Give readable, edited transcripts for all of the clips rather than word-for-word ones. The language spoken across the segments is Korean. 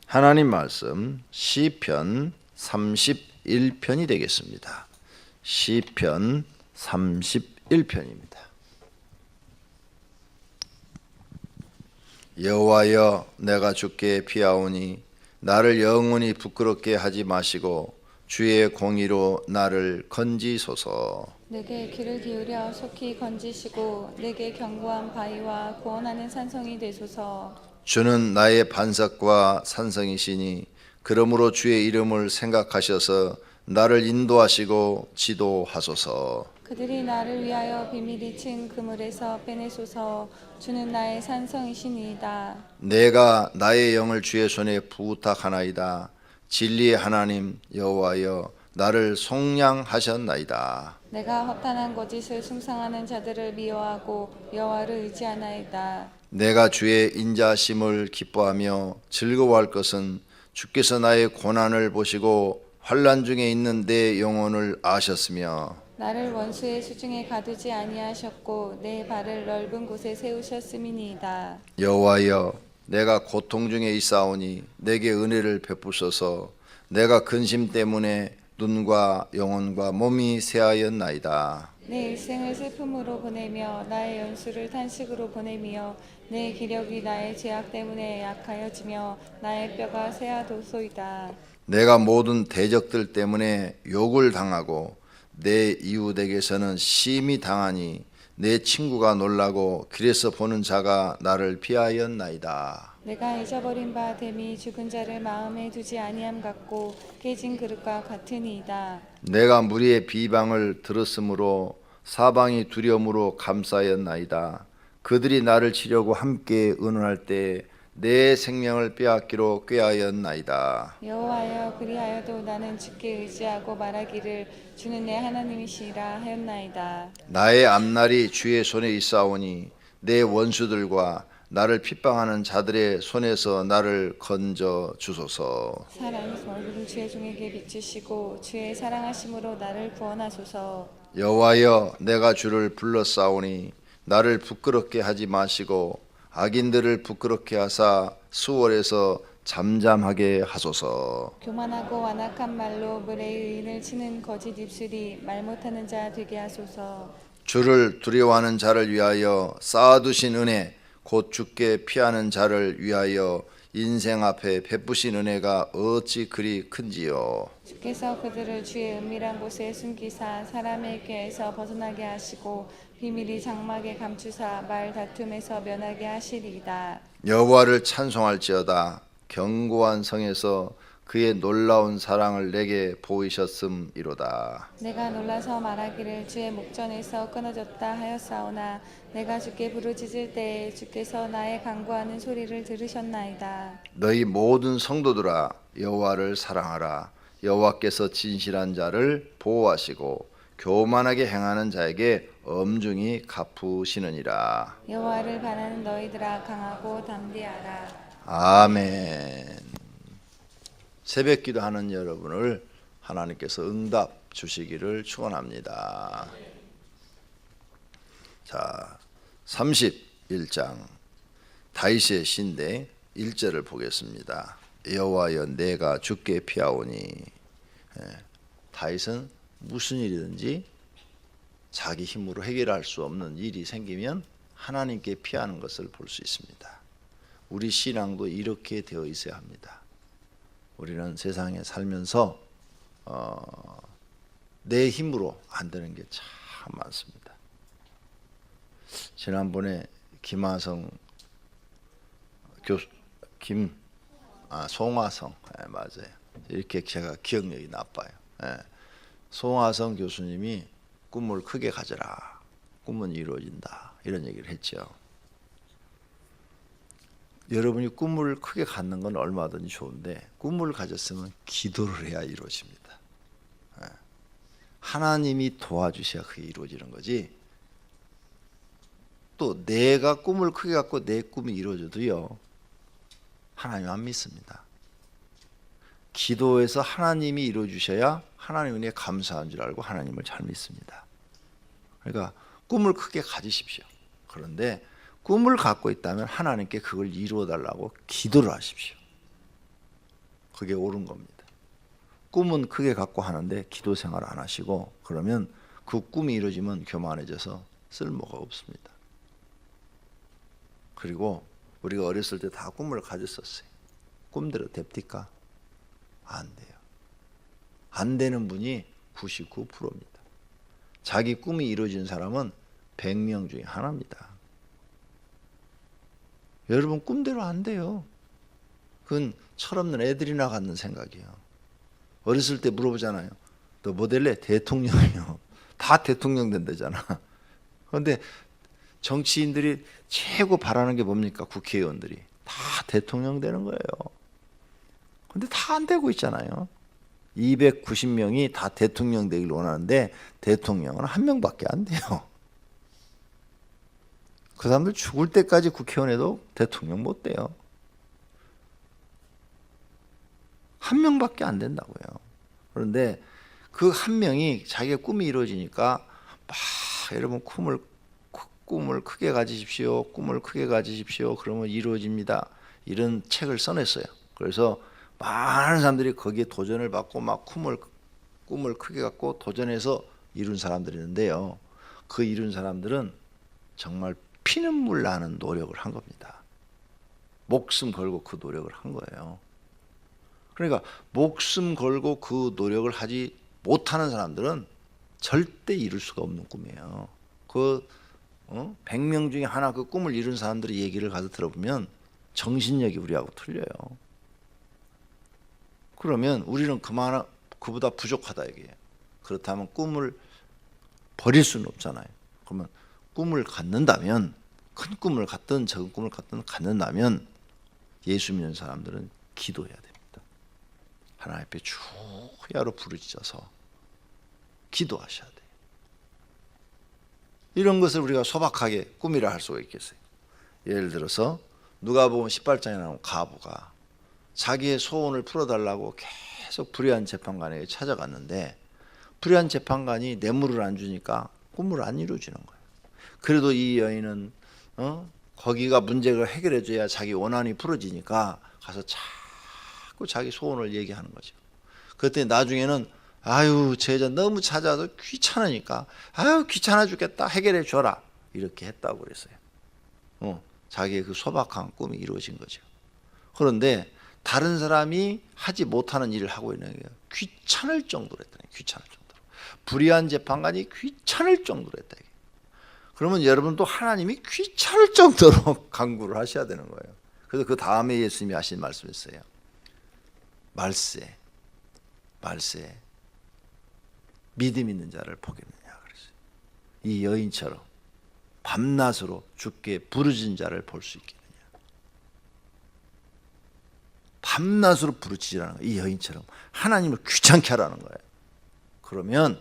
하나님 말씀 시편 31편이 되겠습니다. 시편 31편입니다. 여호와여, 내가 주께 피하오니 나를 영원히 부끄럽게 하지 마시고 주의 공의로 나를 건지소서. 내게 귀를 기울여 속히 건지시고 내게 견고한 바위와 구원하는 산성이 되소서. 주는 나의 반석과 산성이시니 그러므로 주의 이름을 생각하셔서 나를 인도하시고 지도하소서. 그들이 나를 위하여 비밀이 친 그물에서 빼내소서. 주는 나의 산성이시니이다. 내가 나의 영을 주의 손에 부탁하나이다. 진리의 하나님 여호와여, 나를 속량하셨나이다. 내가 허탄한 거짓을 숭상하는 자들을 미워하고 여호와를 의지하나이다. 내가 주의 인자심을 기뻐하며 즐거워할 것은 주께서 나의 고난을 보시고 환난 중에 있는 내 영혼을 아셨으며 나를 원수의 수중에 가두지 아니하셨고 내 발을 넓은 곳에 세우셨음이니이다. 여호와여, 내가 고통 중에 있사오니 내게 은혜를 베푸소서. 내가 근심 때문에 눈과 영혼과 몸이 쇠하였나이다. 내 일생을 슬픔으로 보내며 나의 연수를 탄식으로 보내며 내 기력이 나의 죄악 때문에 약하여지며 나의 뼈가 쇠하도소이다. 내가 모든 대적들 때문에 욕을 당하고 내 이웃에게서는 심히 당하니 내 친구가 놀라고 길에서 보는 자가 나를 피하였나이다. 내가 잊어버린 바 됨이 죽은 자를 마음에 두지 아니함 같고 깨진 그릇과 같으니이다. 내가 무리의 비방을 들었으므로 사방이 두려움으로 감싸였나이다. 그들이 나를 치려고 함께 의논할 때 내 생명을 빼앗기로 꾀하였나이다. 여호와여, 그리하여도 나는 주께 의지하고 말하기를 주는 내 하나님이시라 하였나이다. 나의 앞날이 주의 손에 있사오니 내 원수들과 나를 핍박하는 자들의 손에서 나를 건져 주소서. 사랑의 얼굴을 주의 종에게 비추시고 주의 사랑하심으로 나를 구원하소서. 여호와여, 내가 주를 불렀사오니 나를 부끄럽게 하지 마시고 악인들을 부끄럽게 하사 수월에서 잠잠하게 하소서. 교만하고 완악한 말로 물의 의인을 치는 거짓 입술이 말 못하는 자 되게 하소서. 주를 두려워하는 자를 위하여 쌓아두신 은혜, 곧 주께 피하는 자를 위하여 인생 앞에 베푸신 은혜가 어찌 그리 큰지요. 주께서 그들을 주의 은밀한 곳에 숨기사 사람의 꾀에서 벗어나게 하시고 비밀이 장막에 감추사 말 다툼에서 면하게 하시리이다. 여호와를 찬송할지어다. 견고한 성에서 그의 놀라운 사랑을 내게 보이셨음이로다. 내가 놀라서 말하기를 주의 목전에서 끊어졌다 하였사오나 내가 주께 부르짖을 때에 주께서 나의 간구하는 소리를 들으셨나이다. 너희 모든 성도들아, 여호와를 사랑하라. 여호와께서 진실한 자를 보호하시고 교만하게 행하는 자에게 엄중히 갚으시느니라. 여호와를 바라는 너희들아, 강하고 담대하라. 아멘. 새벽 기도하는 여러분을 하나님께서 응답 주시기를 축원합니다. 자, 31장 다윗의 시인데 1절을 보겠습니다. 여호와여, 내가 주께 피하오니. 다윗은 무슨 일이든지 자기 힘으로 해결할 수 없는 일이 생기면 하나님께 피하는 것을 볼 수 있습니다. 우리 신앙도 이렇게 되어 있어야 합니다. 우리는 세상에 살면서 내 힘으로 안 되는 게 참 많습니다. 지난번에 김하성 교수, 송화성, 맞아요. 이렇게 제가 기억력이 나빠요. 송화성 교수님이 꿈을 크게 가져라. 꿈은 이루어진다. 이런 얘기를 했죠. 여러분이 꿈을 크게 갖는 건 얼마든지 좋은데 꿈을 가졌으면 기도를 해야 이루어집니다. 하나님이 도와주셔야 그게 이루어지는 거지. 또 내가 꿈을 크게 갖고 내 꿈이 이루어져도요, 하나님 안 믿습니다. 기도해서 하나님이 이루어주셔야 하나님 은혜에 감사한 줄 알고 하나님을 잘 믿습니다. 그러니까 꿈을 크게 가지십시오. 그런데 꿈을 갖고 있다면 하나님께 그걸 이루어 달라고 기도를 하십시오. 그게 옳은 겁니다. 꿈은 크게 갖고 하는데 기도 생활 안 하시고 그러면 그 꿈이 이루어지면 교만해져서 쓸모가 없습니다. 그리고 우리가 어렸을 때 다 꿈을 가졌었어요. 꿈대로 됩니까? 안 돼요. 안 되는 분이 99%입니다. 자기 꿈이 이루어진 사람은 100명 중에 하나입니다. 여러분 꿈대로 안 돼요. 그건 철없는 애들이나 갖는 생각이에요. 어렸을 때 물어보잖아요. 너 뭐 될래? 대통령이요. 다 대통령 된다잖아. 그런데 정치인들이 최고 바라는 게 뭡니까? 국회의원들이 다 대통령 되는 거예요. 근데 다 안 되고 있잖아요. 290명이 다 대통령 되길 원하는데 대통령은 한 명밖에 안 돼요. 그 사람들 죽을 때까지 국회의원 해도 대통령 못 돼요. 한 명밖에 안 된다고요. 그런데 그 한 명이 자기의 꿈이 이루어지니까 막 여러분 꿈을 크게 가지십시오. 꿈을 크게 가지십시오. 그러면 이루어집니다. 이런 책을 써냈어요. 그래서 많은 사람들이 거기에 도전을 받고 막 꿈을 크게 갖고 도전해서 이룬 사람들이 있는데요. 그 이룬 사람들은 정말 피눈물 나는 노력을 한 겁니다. 목숨 걸고 그 노력을 한 거예요. 그러니까 목숨 걸고 그 노력을 하지 못하는 사람들은 절대 이룰 수가 없는 꿈이에요. 100명 중에 하나 그 꿈을 이룬 사람들의 얘기를 가서 들어보면 정신력이 우리하고 틀려요. 그러면 우리는 그보다 부족하다 이게요. 그렇다면 꿈을 버릴 수는 없잖아요. 그러면 꿈을 갖는다면 큰 꿈을 갖든 작은 꿈을 갖는다면 예수 믿는 사람들은 기도해야 됩니다. 하나님 앞에 주야로 부르짖어서 기도하셔야 돼요. 이런 것을 우리가 소박하게 꿈이라 할 수가 있겠어요. 예를 들어서 누가복음 18장에 나온 과부가 자기의 소원을 풀어달라고 계속 불의한 재판관에게 찾아갔는데 불의한 재판관이 뇌물을 안 주니까 꿈을 안 이루어지는 거예요. 그래도 이 여인은 거기가 문제를 해결해 줘야 자기 원한이 풀어지니까 가서 자꾸 자기 소원을 얘기하는 거죠. 그때 나중에는 아유 제자 너무 찾아도 귀찮으니까 아유 귀찮아 죽겠다 해결해 줘라 이렇게 했다고 그랬어요. 자기의 그 소박한 꿈이 이루어진 거죠. 그런데 다른 사람이 하지 못하는 일을 하고 있는 게 귀찮을 정도로 했다니. 귀찮을 정도로. 불의한 재판관이 귀찮을 정도로 했다. 그러면 여러분도 하나님이 귀찮을 정도로 간구를 하셔야 되는 거예요. 그래서 그 다음에 예수님이 하신 말씀이 있어요. 말세 믿음 있는 자를 보겠느냐 그랬어요. 이 여인처럼 밤낮으로 주께 부르짖은 자를 볼 수 있겠느냐. 밤낮으로 부르짖으라는 거예요. 이 여인처럼 하나님을 귀찮게 하라는 거예요. 그러면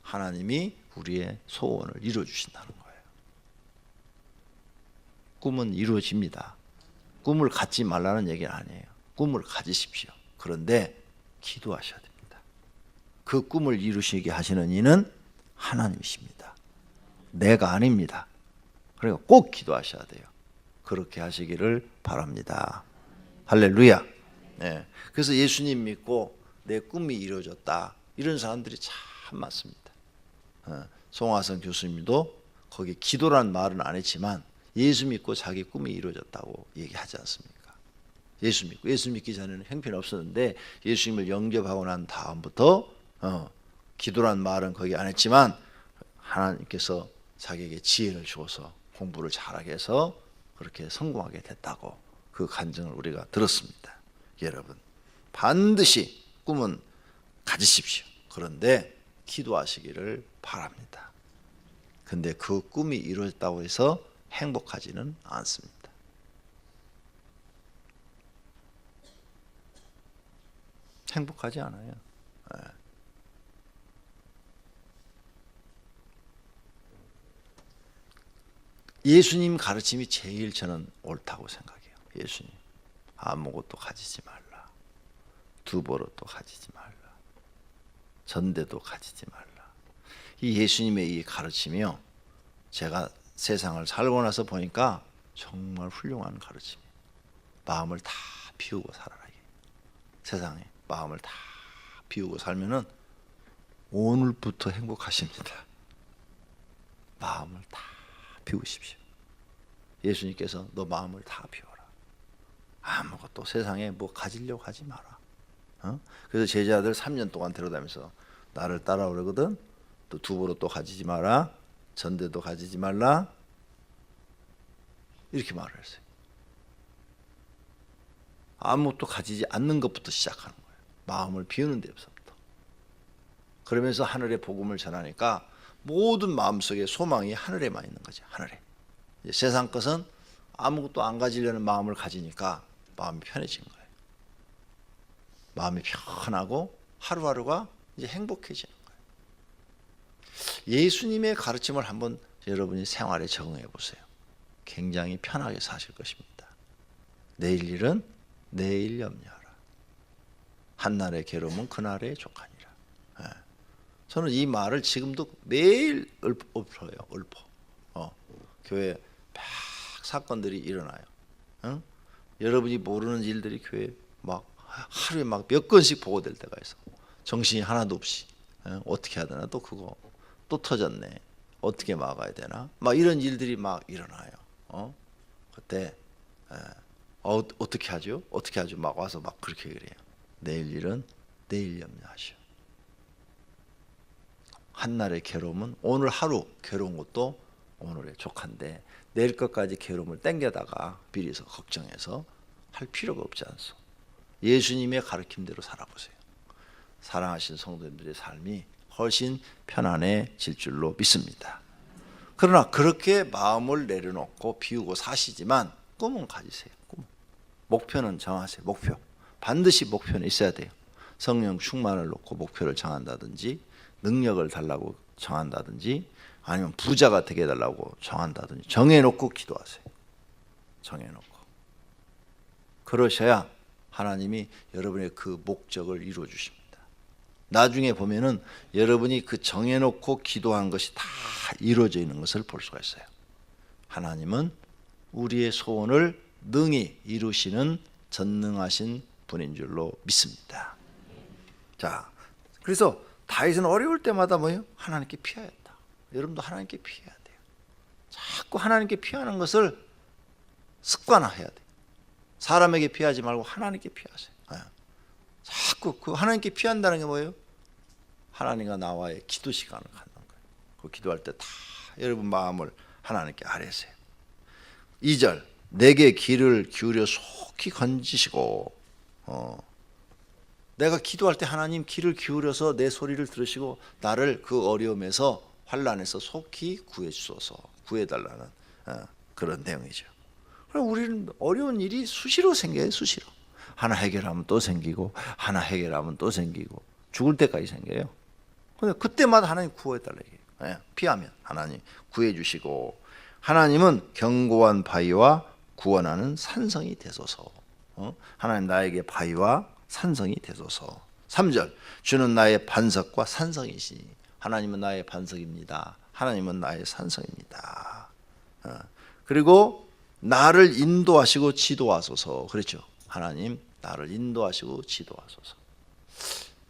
하나님이 우리의 소원을 이루어주신다는 거예요. 꿈은 이루어집니다. 꿈을 갖지 말라는 얘기는 아니에요. 꿈을 가지십시오. 그런데 기도하셔야 됩니다. 그 꿈을 이루시게 하시는 이는 하나님이십니다. 내가 아닙니다. 그러니까 꼭 기도하셔야 돼요. 그렇게 하시기를 바랍니다. 할렐루야. 네. 그래서 예수님 믿고 내 꿈이 이루어졌다. 이런 사람들이 참 많습니다. 송화성 교수님도 거기 기도란 말은 안 했지만 예수 믿고 자기 꿈이 이루어졌다고 얘기하지 않습니까? 예수 믿기 전에는 형편이 없었는데 예수님을 영접하고 난 다음부터 기도란 말은 거기 안 했지만 하나님께서 자기에게 지혜를 주어서 공부를 잘하게 해서 그렇게 성공하게 됐다고 그 간증을 우리가 들었습니다. 여러분 반드시 꿈은 가지십시오. 그런데 기도하시기를 바랍니다. 근데 그 꿈이 이루어졌다고 해서 행복하지는 않습니다. 행복하지 않아요. 예수님 가르침이 제일 저는 옳다고 생각해요. 예수님 아무것도 가지지 말라. 두보로도 가지지 말라. 전대도 가지지 말라. 이 예수님의 이 가르침이요. 제가 세상을 살고 나서 보니까 정말 훌륭한 가르침이에요. 마음을 다 비우고 살아라. 세상에 마음을 다 비우고 살면은 오늘부터 행복하십니다. 마음을 다 비우십시오. 예수님께서 너 마음을 다 비워라. 아무것도 세상에 뭐 가지려고 하지 마라. 그래서 제자들 3년 동안 데려다니면서 나를 따라오려거든. 또 두부로 또 가지지 마라. 전대도 가지지 말라. 이렇게 말을 했어요. 아무것도 가지지 않는 것부터 시작하는 거예요. 마음을 비우는 데서부터. 그러면서 하늘의 복음을 전하니까 모든 마음속에 소망이 하늘에만 있는 거죠. 하늘에. 세상 것은 아무것도 안 가지려는 마음을 가지니까 마음이 편해진 거예요. 마음이 편하고 하루하루가 이제 행복해지는 거예요. 예수님의 가르침을 한번 여러분이 생활에 적응해 보세요. 굉장히 편하게 사실 것입니다. 내일 일은 내일 염려하라. 한날의 괴로움은 그날의 족하니라. 저는 이 말을 지금도 매일 읊어요. 교회에 막 사건들이 일어나요. 여러분이 모르는 일들이 교회에 막 하루에 막 몇 건씩 보고될 때가 있어. 정신이 하나도 없이 어떻게 해야 되나, 또 그거 또 터졌네, 어떻게 막아야 되나, 막 이런 일들이 막 일어나요. 그때 어떻게 하죠? 막 와서 막 그렇게 그래요. 내일 일은 내일 염려하시오. 한날의 괴로움은 오늘 하루 괴로운 것도 오늘의 족한데 내일 것까지 괴로움을 땡겨다가 비리서 걱정해서 할 필요가 없지 않소. 예수님의 가르침대로 살아보세요. 사랑하신 성도님들의 삶이 훨씬 편안해질 줄로 믿습니다. 그러나 그렇게 마음을 내려놓고 비우고 사시지만 꿈은 가지세요. 꿈. 목표는 정하세요. 목표. 반드시 목표는 있어야 돼요. 성령 충만을 놓고 목표를 정한다든지, 능력을 달라고 정한다든지, 아니면 부자가 되게 해달라고 정한다든지 정해놓고 기도하세요. 정해놓고. 그러셔야 하나님이 여러분의 그 목적을 이루어 주십니다. 나중에 보면은 여러분이 그 정해놓고 기도한 것이 다 이루어져 있는 것을 볼 수가 있어요. 하나님은 우리의 소원을 능히 이루시는 전능하신 분인 줄로 믿습니다. 자, 그래서 다윗은 어려울 때마다 뭐예요? 하나님께 피하였다. 여러분도 하나님께 피해야 돼요. 자꾸 하나님께 피하는 것을 습관화해야 돼요. 사람에게 피하지 말고 하나님께 피하세요. 자꾸 그 하나님께 피한다는 게 뭐예요? 하나님과 나와의 기도 시간을 갖는 거예요. 그 기도할 때 다 여러분 마음을 하나님께 아뢰세요. 2절, 내게 귀를 기울여 속히 건지시고, 내가 기도할 때 하나님 귀를 기울여서 내 소리를 들으시고 나를 그 어려움에서, 환난에서 속히 구해 주소서, 구해달라는 그런 내용이죠. 그럼 우리는 어려운 일이 수시로 생겨요. 수시로. 하나 해결하면 또 생기고, 하나 해결하면 또 생기고, 죽을 때까지 생겨요. 근데 그때마다 하나님 구해달라 얘기해요. 피하면 하나님 구해 주시고, 하나님은 견고한 바위와 구원하는 산성이 되소서. 하나님 나에게 바위와 산성이 되소서. 3절, 주는 나의 반석과 산성이시니. 하나님은 나의 반석입니다. 하나님은 나의 산성입니다. 그리고 나를 인도하시고 지도하소서. 그렇죠. 하나님 나를 인도하시고 지도하소서.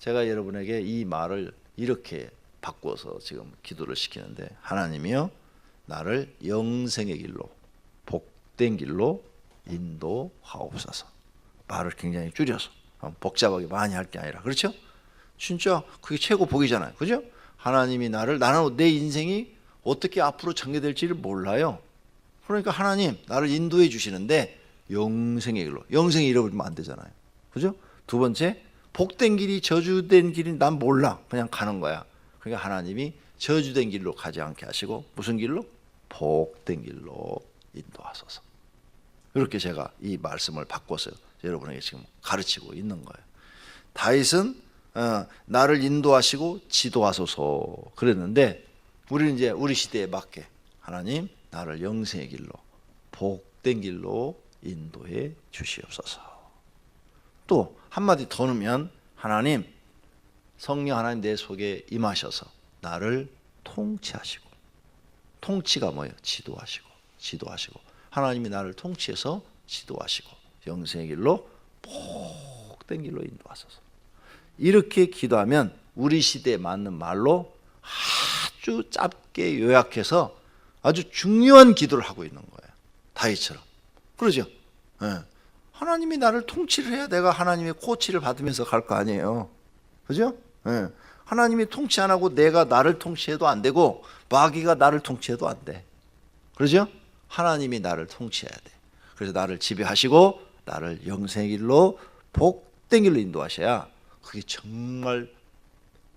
제가 여러분에게 이 말을 이렇게 바꿔서 지금 기도를 시키는데, 하나님이여 나를 영생의 길로, 복된 길로 인도하옵소서. 말을 굉장히 줄여서, 복잡하게 많이 할 게 아니라, 그렇죠? 진짜 그게 최고 복이잖아요. 그죠? 하나님이 나는 내 인생이 어떻게 앞으로 전개될지를 몰라요. 그러니까 하나님 나를 인도해 주시는데 영생의 길로, 영생이 잃어버리면 안 되잖아요. 그죠? 두 번째, 복된 길이 저주된 길이 난 몰라. 그냥 가는 거야. 그러니까 하나님이 저주된 길로 가지 않게 하시고 무슨 길로? 복된 길로 인도하소서. 이렇게 제가 이 말씀을 바꿔서 여러분에게 지금 가르치고 있는 거예요. 다윗은 나를 인도하시고 지도하소서 그랬는데, 우리는 이제 우리 시대에 맞게 하나님 나를 영생의 길로, 복된 길로 인도해 주시옵소서. 또 한마디 더 넣으면, 하나님 성령 하나님 내 속에 임하셔서 나를 통치하시고, 통치가 뭐예요? 지도하시고 하나님이 나를 통치해서 지도하시고 영생의 길로 복된 길로 인도하소서. 이렇게 기도하면 우리 시대에 맞는 말로 아주 짧게 요약해서 아주 중요한 기도를 하고 있는 거예요. 다윗처럼. 그러죠? 예. 하나님이 나를 통치를 해야 내가 하나님의 코치를 받으면서 갈 거 아니에요. 그죠? 예. 하나님이 통치 안 하고 내가 나를 통치해도 안 되고 마귀가 나를 통치해도 안 돼. 그러죠? 하나님이 나를 통치해야 돼. 그래서 나를 지배하시고 나를 영생의 길로 복된 길로 인도하셔야 그게 정말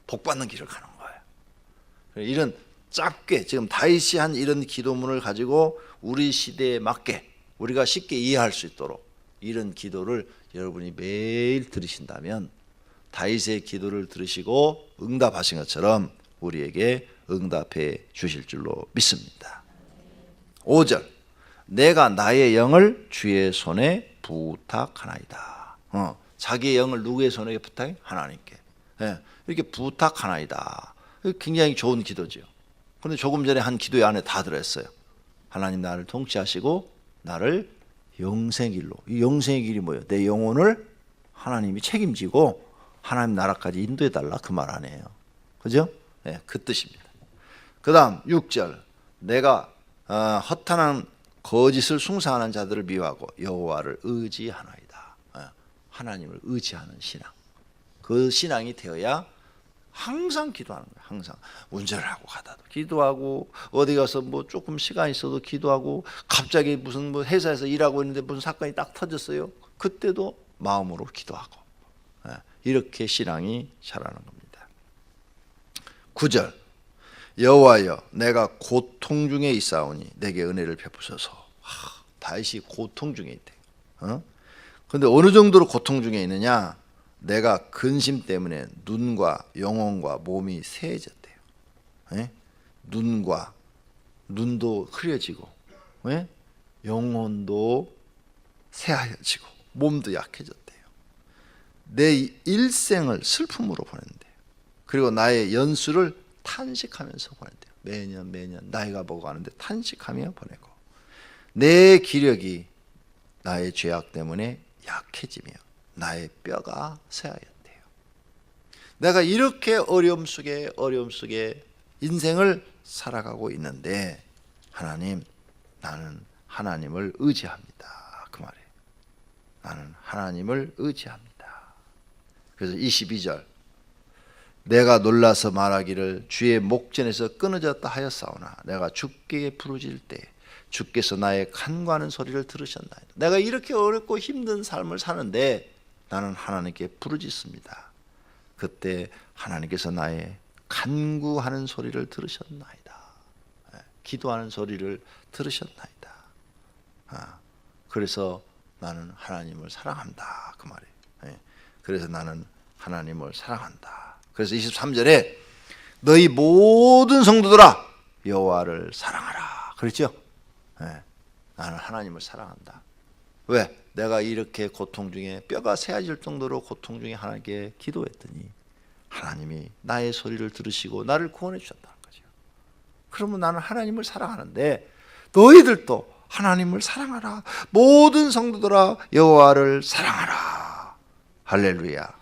복받는 길을 가는 거예요. 이런 짧게 지금 다윗이 한 이런 기도문을 가지고 우리 시대에 맞게 우리가 쉽게 이해할 수 있도록 이런 기도를 여러분이 매일 들으신다면 다윗의 기도를 들으시고 응답하신 것처럼 우리에게 응답해 주실 줄로 믿습니다. 5절 내가 나의 영을 주의 손에 부탁하나이다. 자기의 영을 누구의 손에 부탁해? 하나님께. 이렇게 부탁하나이다. 굉장히 좋은 기도죠. 그런데 조금 전에 한 기도의 안에 다 들어있어요. 하나님 나를 통치하시고 나를 영생의 길로. 이 영생의 길이 뭐예요? 내 영혼을 하나님이 책임지고 하나님 나라까지 인도해달라 그 말 아니에요. 그죠? 그 뜻입니다. 그 다음 6절 내가 허탄한 거짓을 숭상하는 자들을 미워하고 여호와를 의지하나이다. 하나님을 의지하는 신앙. 그 신앙이 되어야 항상 기도하는 거예요. 항상 운전을 하고 가다도 기도하고 어디 가서 뭐 조금 시간 있어도 기도하고 갑자기 무슨 뭐 회사에서 일하고 있는데 무슨 사건이 딱 터졌어요. 그때도 마음으로 기도하고 이렇게 신앙이 자라는 겁니다. 9절 여호와여 내가 고통 중에 있사오니 내게 은혜를 베푸소서. 다윗이 고통 중에 있대요. 그런데 어느 정도로 고통 중에 있느냐? 내가 근심 때문에 눈과 영혼과 몸이 새해졌대요. 눈도 흐려지고 영혼도 새하여지고 몸도 약해졌대요. 내 일생을 슬픔으로 보낸대요. 그리고 나의 연수를 탄식하면서 보낸대요. 매년 나이가 먹어가는데 탄식하며 보내고 내 기력이 나의 죄악 때문에 약해지며 나의 뼈가 새하였대요. 내가 이렇게 어려움 속에 인생을 살아가고 있는데 하나님 나는 하나님을 의지합니다. 그 말이에요. 나는 하나님을 의지합니다. 그래서 22절 내가 놀라서 말하기를 주의 목전에서 끊어졌다 하였사오나 내가 주께 부르짖을 때 주께서 나의 간구하는 소리를 들으셨나이다. 내가 이렇게 어렵고 힘든 삶을 사는데 나는 하나님께 부르짖습니다. 그때 하나님께서 나의 간구하는 소리를 들으셨나이다. 기도하는 소리를 들으셨나이다. 그래서 나는 하나님을 사랑한다. 그 말이에요. 그래서 나는 하나님을 사랑한다. 그래서 23절에 너희 모든 성도들아 여호와를 사랑하라. 그렇죠? 나는 하나님을 사랑한다. 왜? 내가 이렇게 고통 중에 뼈가 새어질 정도로 고통 중에 하나님께 기도했더니 하나님이 나의 소리를 들으시고 나를 구원해 주셨다는 거죠. 그러면 나는 하나님을 사랑하는데 너희들도 하나님을 사랑하라. 모든 성도들아 여호와를 사랑하라. 할렐루야.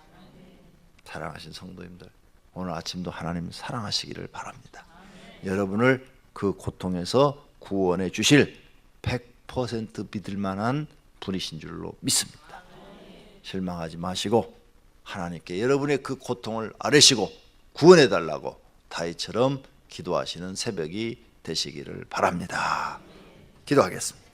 사랑하신 성도님들 오늘 아침도 하나님 사랑하시기를 바랍니다. 여러분을 그 고통에서 구원해 주실 100% 믿을 만한 분이신 줄로 믿습니다. 실망하지 마시고 하나님께 여러분의 그 고통을 아뢰시고 구원해 달라고 다윗처럼 기도하시는 새벽이 되시기를 바랍니다. 기도하겠습니다.